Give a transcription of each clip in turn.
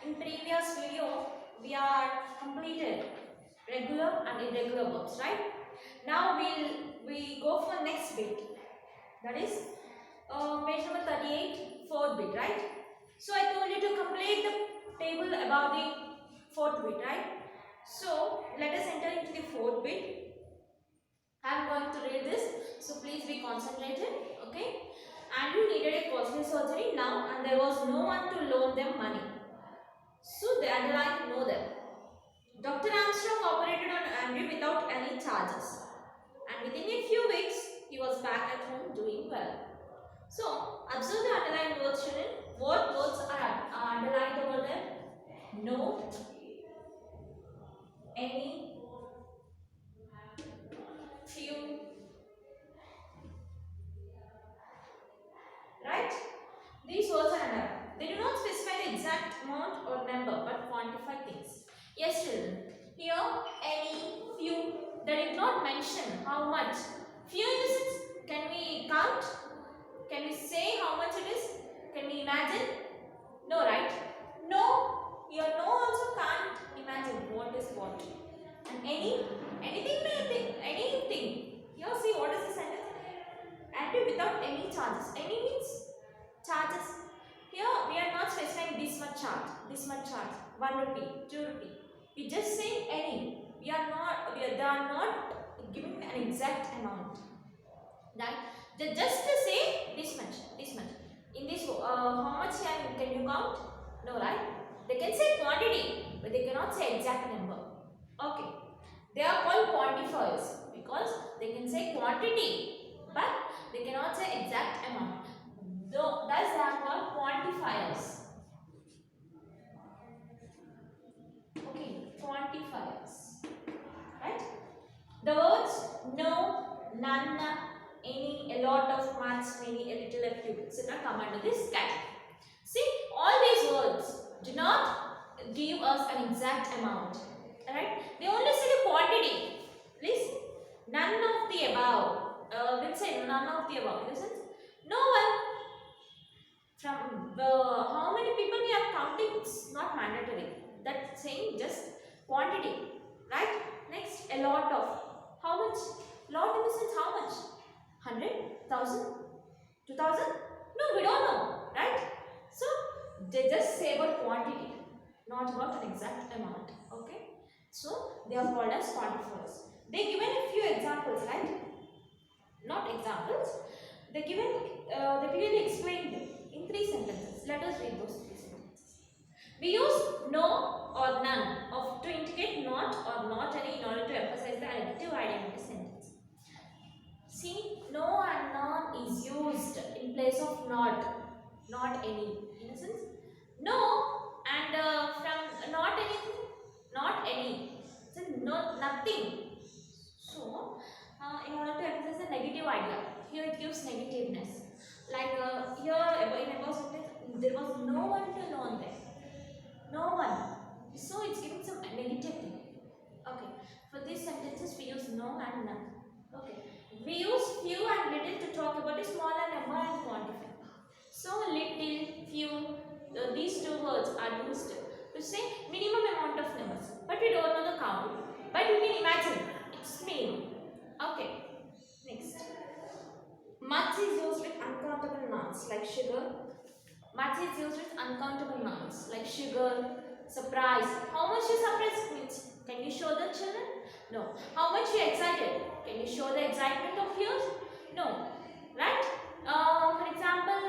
In previous video, we are completed regular and irregular verbs, right? Now we go for next bit. That is page number 38, fourth bit, right? So I told you to complete the table about the fourth bit, right? So let us enter into the fourth bit. I am going to read this, so please be concentrated, okay? Andrew needed a costly surgery now, and there was no one to loan them money. So they underlined know them. Dr. Armstrong operated on Andrew without any charges, and within a few weeks he was back at home doing well. So observe the underlined words, children. What words are underlined over there? No, any, few, right? These words are underlined. They do not specify the exact amount or number but quantify things. Yes, children. Here, any, few, they did not mention how much. Few in the sense, can we count? Can we say how much it is? Can we imagine? No, right? No. Here, no also can't imagine what is what. And anything. Here, see what is the sentence? And without any charges. Any means charges. Here we are not specifying this much charge, 1 rupee, 2 rupee. We just say any. They are not giving an exact amount. Right? They just say this much. In this, how much can you count? No, right? They can say quantity, but they cannot say exact number. Okay. They are called quantifiers because they can say quantity, but they cannot say exact amount. Thus, they are called quantifiers. Okay, quantifiers. Right? The words no, none, any, a lot of, much, many, a little, a few, etc. come under this category. See, all these words do not give us an exact amount. Right? They only say the quantity. Please, none of the above. We'll say none of the above. In the sense, no one. From how many people we are counting, it's not mandatory. That's saying just quantity, right? Next, a lot of. How much? Lot in the sense how much? 100, 1000, 2000? No, we don't know, right? So they just say about quantity, not about an exact amount. Okay? So they are called as quantifiers. They given a few examples, right? Not examples. They clearly explained them in 3 sentences. Let us read those 3 sentences. We use no or none of to indicate not or not any in order to emphasize the adjective idea in the sentence. See, no and none is used in place of not any. In a sense, no and from not anything, not any. So no, nothing. So, in order to emphasize the negative idea, here it gives negativeness. Like here in above sentence, there was no one to know there. No one. So it's giving some negative thing. Okay. For these sentences we use no and none. Okay. We use few and little to talk about a smaller number and quantify. So little, few, these 2 words are used to say minimum amount of numbers. But we don't know the count. But we can imagine it's minimum. Okay. Next. Much is used with uncountable nouns like sugar. Much is used with uncountable nouns like sugar, surprise. How much you surprised means? Can you show the children? No. How much you excited? Can you show the excitement of yours? No. Right? For example,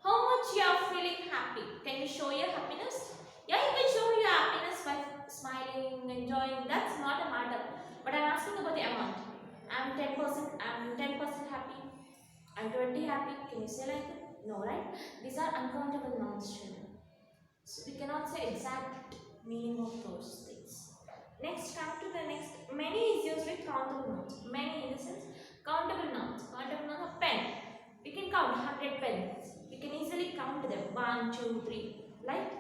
how much you are feeling happy? Can you show your happiness? Yeah, you can show your happiness by smiling, enjoying. That's not a matter. But I'm asking about the amount. I'm 10% happy. I'm 20 happy. Can you say like that? No, right? These are uncountable nouns, children. So we cannot say exact meaning of those things. Next, come to the next. Many is used with countable nouns. Many in the sense countable nouns. Countable nouns are pen. We can count 100 pens. We can easily count them. 1, 2, 3. Like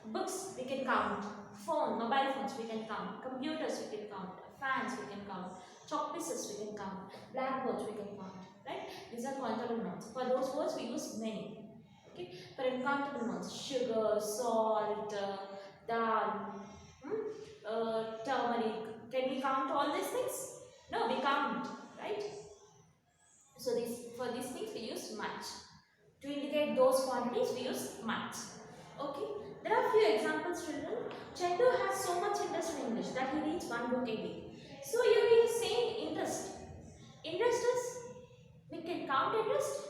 books, we can count. Phone, mobile phones, we can count. Computers, we can count. Fans, we can count. Chalk pieces, we can count. Blackboards, we can count. Right? These are countable nouns. For those words, we use many. Okay, for uncountable amounts, sugar, salt, dal, turmeric. Can we count all these things? No, we can't, right? So for these things we use much. To indicate those quantities we use much. Okay, there are few examples, children. Chandu has so much interest in English that he reads one book a week. So here he is saying interest. Interest is, we can count interest,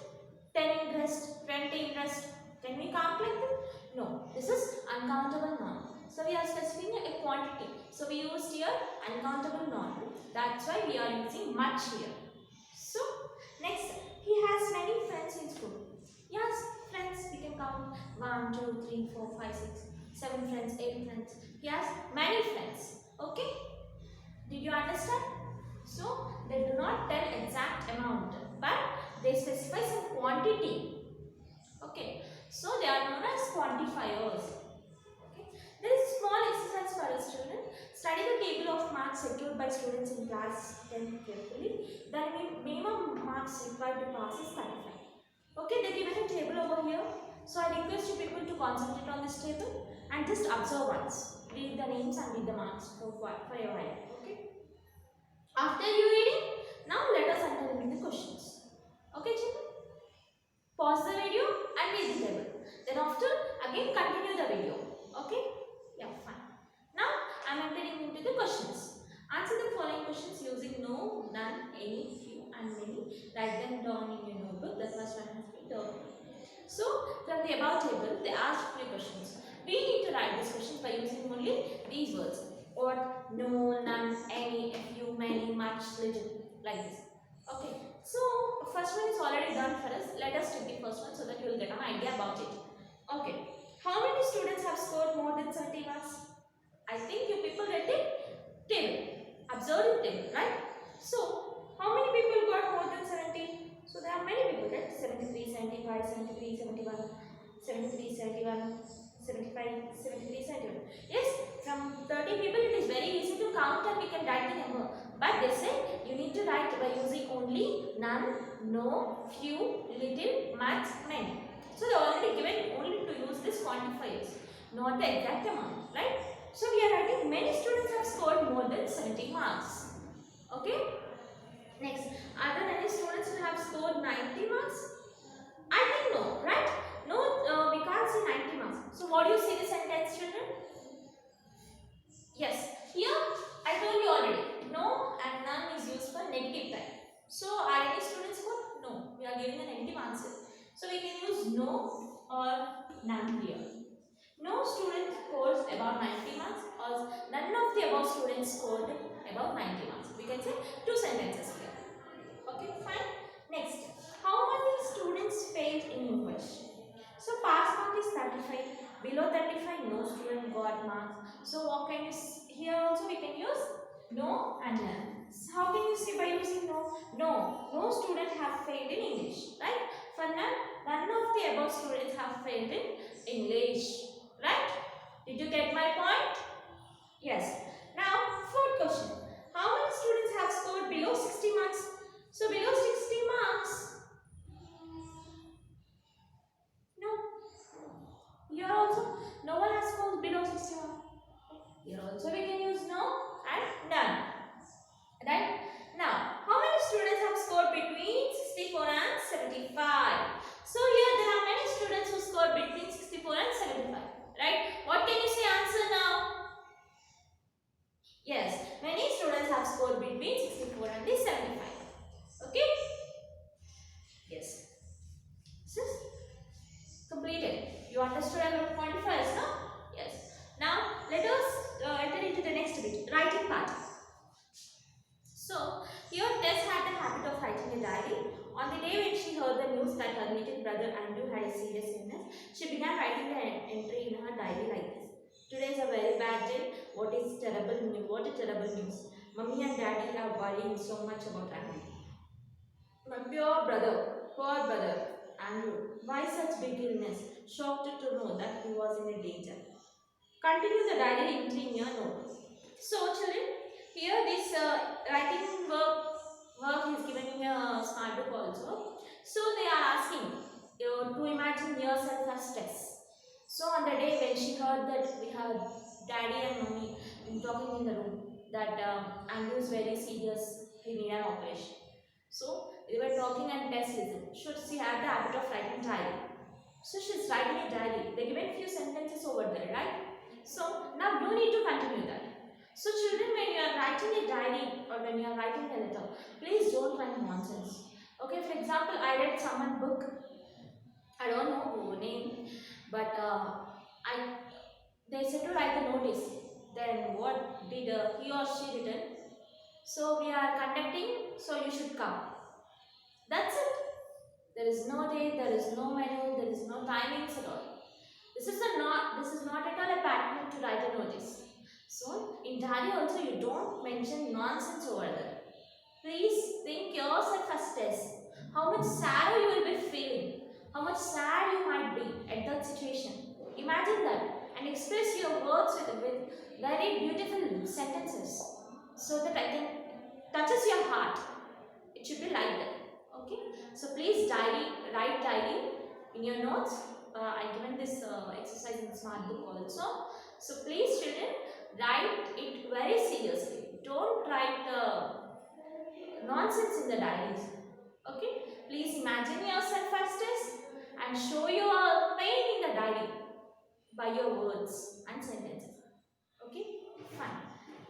10 interest, 20 interest. Can we count like that? No, this is uncountable noun. So we are specifying a quantity. So we used here uncountable noun. That's why we are using much here. So next, he has many friends in school. Yes, friends, we can count 1, 2, 3, 4, 5, 6, 7 friends, 8 friends. He has many friends. Okay? Did you understand? So they do not tell exact amount, but they specify some quantity. Okay, so they are known as quantifiers. Okay, there is a small exercise for us, children. Study the table of marks secured by students in class 10 carefully. The minimum marks required to pass is 35. Okay, they given a table over here. So I request you people to concentrate on this table and just observe once. Read the names and read the marks for a while. Okay. After you reading, now let us enter into the questions. Okay, children? Pause the video and read the table. Then after, again continue the video. Okay? Yeah, fine. Now, I am entering into the questions. Answer the following questions using no, none, any, few and many. Write them down in your notebook. The first one has been done. So, from the above table, they asked 3 questions. We need to write these questions by using only these words. What, no, none, any, a few, many, much, little, like this. Okay, so first one is already done for us. Let us take the first one so that you will get an idea about it. Okay, how many students have scored more than 70 marks? I think you people read the table, observed the table, right? So, how many people got more than 70? So, there are many people, right? 73, 75, 73, 71, 73, 71, 75, 73, 71. Yes, from 30 people it is very easy to count and we can write the number. But they say you need to write by using only none, no, few, little, much, many. So they are already given only to use this quantifiers, not the exact amount, right? So we are writing many students have scored more than 70 marks. Okay. Next, are there any students who have scored 90 marks? I think no, right? No, we can't say 90 marks. So what do you say the sentence, children? Yes, here I told you already. No and none is used for negative type. So are any students scored? No, we are giving a negative answer. So we can use no or none here. No student scores above 90 marks or none of the above students scored above 90 marks. We can say 2 sentences here. Okay, fine. Next, how many students failed in English? So pass mark is 35. Below 35, no student got marks. So what can you here also we can use no and none. So how can you say by using no? No student have failed in English, right? For none of the above students have failed in English, right? Did you get my point? Yes. Now, fourth question. How many students have scored below 60 marks? So below 60 marks, no. Here also, no one has scored below 60 marks. Here also we can use no and none. Right? Now, how many students have scored between 64 and 75? So here there are many students who scored between 64 and 75. Right? What can you say answer now? Yes, many students have scored between 64 and 75. Okay? Yes. This is completed. You understood about quantifiers, no? Yes. Now, let us enter into the next bit, writing part. So, here Tess had the habit of writing a diary. On the day when she heard the news that her little brother Andrew had a serious illness, she began writing the entry in her diary like this. Today is a very bad day. What is terrible news? What a terrible news. Mummy and Daddy are worrying so much about Andrew. My poor brother, Andrew. Why such big illness? Shocked to know that he was in a danger. Continue the diary entry in your notebook. So, children, here this writing work is given in your smart book also. So they are asking to imagine yourself as Tess. So on the day when she heard that we had daddy and mommy talking in the room that Andrew is very serious, he need an operation. So they were talking and Tess listened. Should she had the habit of writing diary? So she's writing a diary. They given few sentences over there, right? So now you need to continue that. So children, when you are writing a diary or when you are writing a letter, please don't write nonsense. Okay, for example, I read someone book. I don't know who name, but I they said to write the notice. Then what did he or she written? So we are conducting, so you should come. That's it. There is no date, there is no menu, there is no timings at all. This is not at all a pattern to write a notice. So in diary also you don't mention nonsense over there. Please think yourself as Tess. How much sad you will be feeling. How much sad you might be at that situation. Imagine that and express your words with very beautiful sentences so that I can touches your heart. It should be like that. Okay. So please write diary in your notes. I given this exercise in smart book also. So please children write it very seriously. Don't write nonsense in the diaries. Okay. Please imagine yourself as Tess and show your pain in the diary by your words and sentences. Okay. Fine.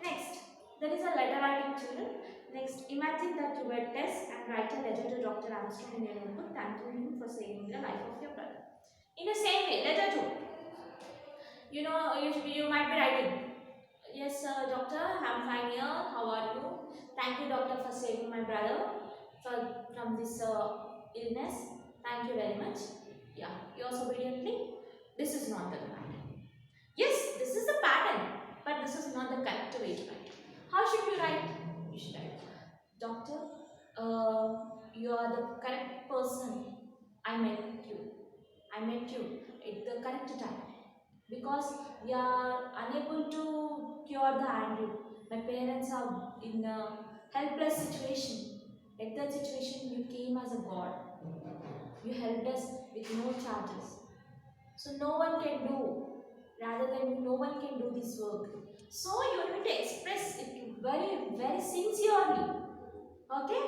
Next, there is a letter writing children. Next, imagine that you were Tess and write a letter to Dr. Armstrong in your notebook thanking him for saving the life of your brother. In the same way, letter 2. You might be writing, yes, doctor, I'm fine here. How are you? Thank you, doctor, for saving my brother from this illness. Thank you very much. Yeah, yours obediently. This is not the pattern. Yes, this is the pattern, but this is not the correct way to write. How should you write? You should write, doctor, you are the correct person. I met you. I met you at the correct time. Because we are unable to cure the Andrew. My parents are in a helpless situation. At that situation, you came as a God. You helped us with no charges. So no one can do, rather than no one can do this work. So you need to express it very, very sincerely. Okay?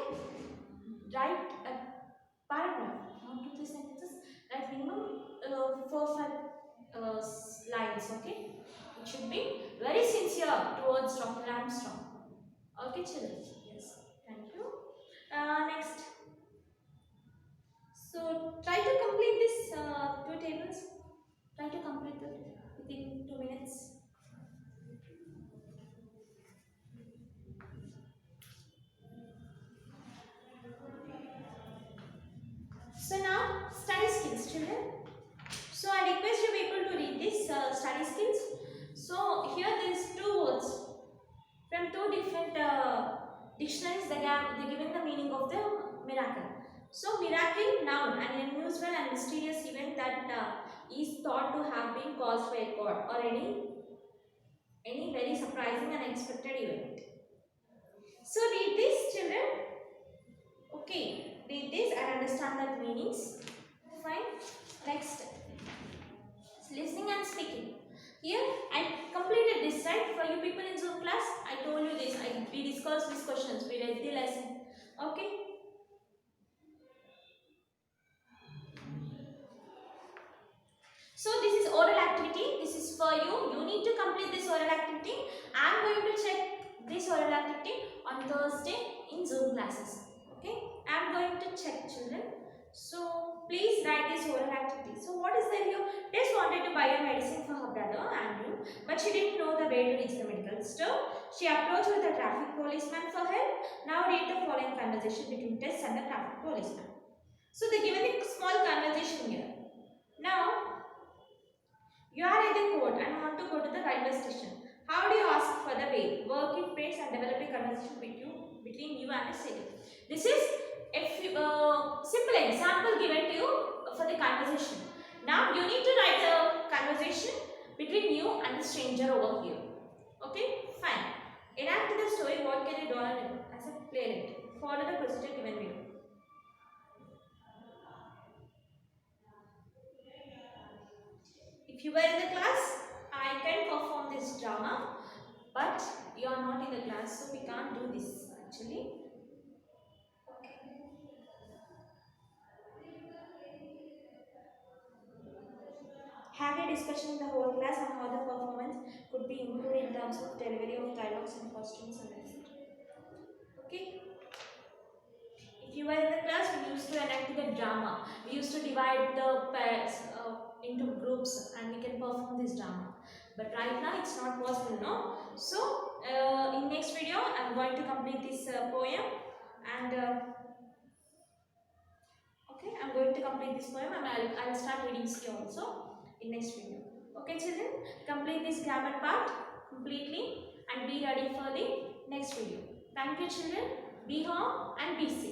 Write a paragraph, not 2 3 sentences. Write minimum 4 5 lines. Okay? It should be very sincere towards Dr. Armstrong. Okay, children. Yes. Thank you. Next. So try to complete this 2 tables. Try to complete it within 2 minutes. So now, study skills, children. So I request you people to read this study skills. So here there is 2 words from 2 different dictionaries. They given the meaning of the miracle. So miracle, noun, an unusual and mysterious event that is thought to have been caused by God or any very surprising and unexpected event. So read this, children. Okay, read this and understand the meanings. Fine. Next, listening and speaking. Here I completed this, right? For you people in Zoom class, I told you this. We discussed these questions. We read the lesson. Okay. So this is oral activity. This is for you. You need to complete this oral activity. I am going to check this oral activity on Thursday in Zoom classes. Okay. I am going to check, children. So please write this oral activity. So what is there here? Tess wanted to buy a medicine for her brother Andrew, but she didn't know the way to reach the medical store. She approached with the traffic policeman for help. Now read the following conversation between Tess and the traffic policeman. So they given a small conversation here. Now you are at the court and want to go to the railway station. How do you ask for the way? Work in pace and develop a conversation between you and the city. This is a simple example given to you for the conversation. Now you need to write a conversation between you and the stranger over here. Okay, fine. Enact the story. What can you do as a playwright? Follow the procedure given below. you were in the class, I can perform this drama, but you are not in the class, so we can't do this actually. Have a discussion in the whole class on how the performance could be improved in terms of delivery of dialogues and costumes and etc. Okay. If you were in the class, we used to enact the drama. We used to divide the pairs into groups and we can perform this drama. But right now it's not possible, no? So in next video, I'm going to complete this poem and okay, I'm going to complete this poem and I'll start reading to you also in next video. Okay, children, complete this grammar part completely and be ready for the next video. Thank you, children. Be home and be safe.